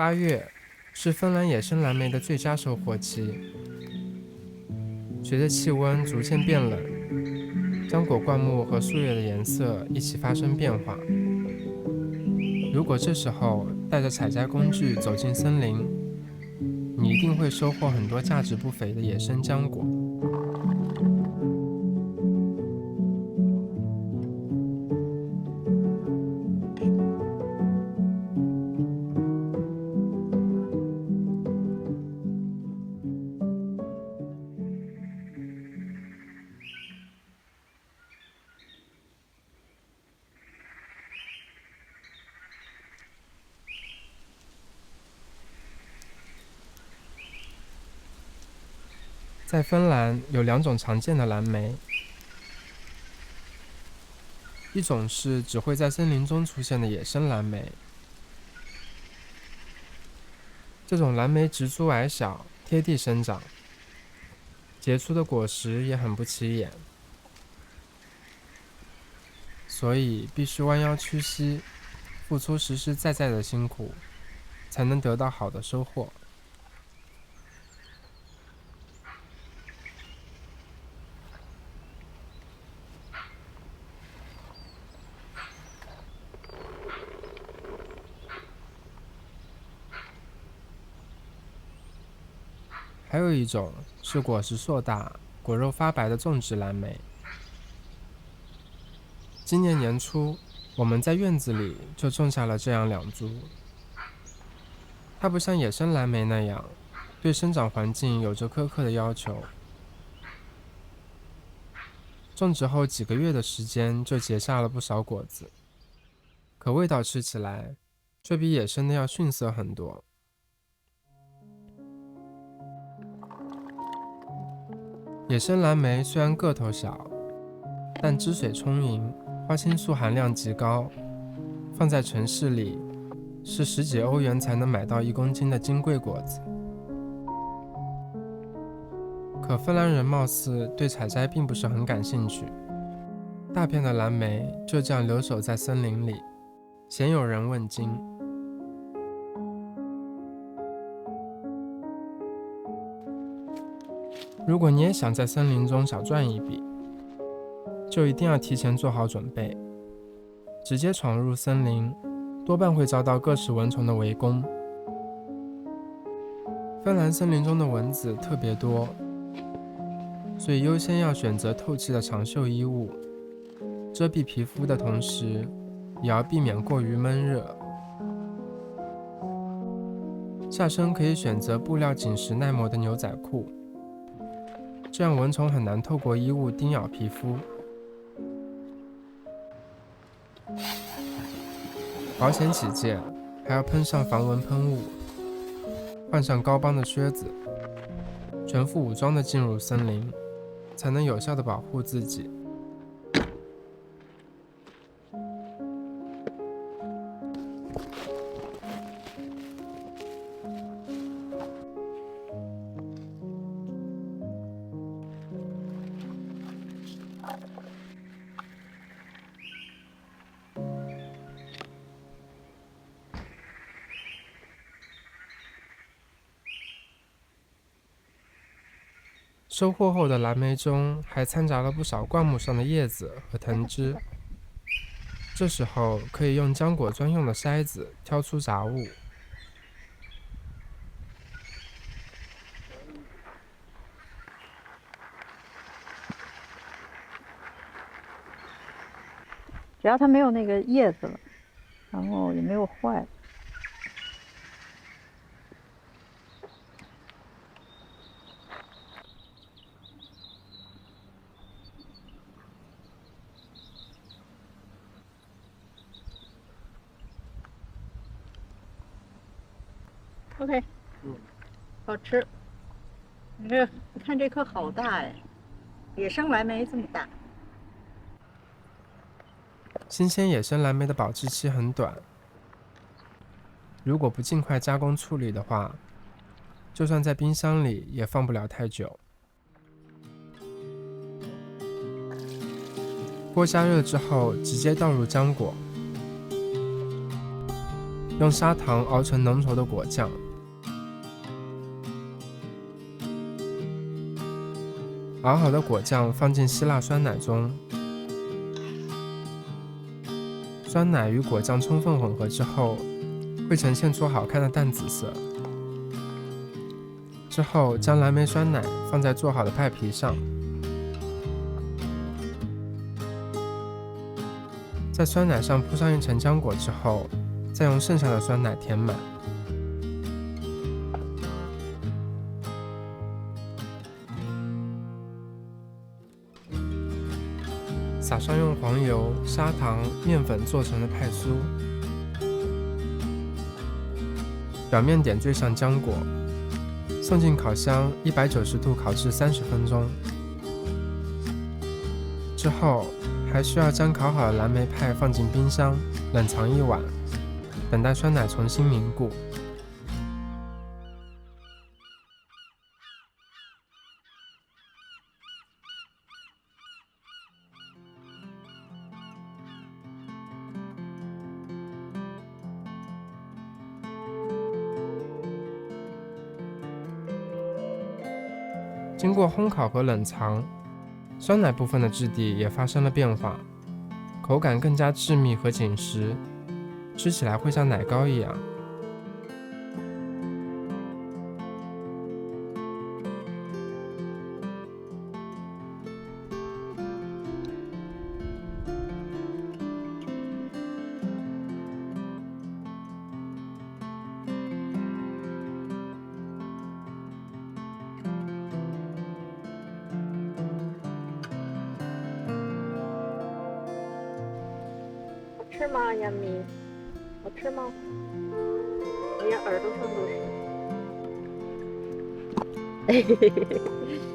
8月是芬兰野生蓝莓的最佳收获期。随着气温逐渐变冷，浆果灌木和树叶的颜色一起发生变化。如果这时候带着采摘工具走进森林，你一定会收获很多价值不菲的野生浆果。在芬兰有2种常见的蓝莓，一种是只会在森林中出现的野生蓝莓，这种蓝莓植株矮小，贴地生长，结出的果实也很不起眼，所以必须弯腰屈膝，付出实实在在的辛苦，才能得到好的收获。还有一种是果实硕大、果肉发白的种植蓝莓。今年年初，我们在院子里就种下了这样2株。它不像野生蓝莓那样，对生长环境有着苛刻的要求。种植后几个月的时间就结下了不少果子，可味道吃起来却比野生的要逊色很多。野生蓝莓虽然个头小，但汁水充盈，花青素含量极高，放在城市里是10几欧元才能买到1公斤的金贵果子。可芬兰人貌似对采摘并不是很感兴趣，大片的蓝莓就这样留守在森林里，鲜有人问津。如果你也想在森林中小赚一笔，就一定要提前做好准备。直接闯入森林，多半会遭到各式蚊虫的围攻。芬兰森林中的蚊子特别多，所以优先要选择透气的长袖衣物，遮蔽皮肤的同时，也要避免过于闷热。下身可以选择布料紧实耐磨的牛仔裤，这样蚊虫很难透过衣物叮咬皮肤。保险起见，还要喷上防蚊喷雾，换上高帮的靴子，全副武装地进入森林，才能有效地保护自己。收获后的蓝莓中还掺杂了不少灌木上的叶子和藤枝，这时候可以用浆果专用的筛子挑出杂物。只要它没有那个叶子了，然后也没有坏。OK， 好吃。你看这颗好大哎，野生蓝莓这么大。新鲜野生蓝莓的保质期很短，如果不尽快加工处理的话，就算在冰箱里也放不了太久。锅加热之后，直接倒入浆果，用砂糖熬成浓稠的果酱。熬好的果酱放进希腊酸奶中，酸奶与果酱充分混合之后，会呈现出好看的淡紫色。之后将蓝莓酸奶放在做好的派皮上，在酸奶上铺上一层浆果之后，再用剩下的酸奶填满。撒上用黄油、砂糖、面粉做成的派酥，表面点缀上浆果，送进烤箱190度烤制30分钟。之后还需要将烤好的蓝莓派放进冰箱冷藏1晚，等待酸奶重新凝固。经过烘烤和冷藏，酸奶部分的质地也发生了变化，口感更加致密和紧实，吃起来会像奶糕一样。吃吗，亚米？好吃吗？哎呀，耳朵上都是。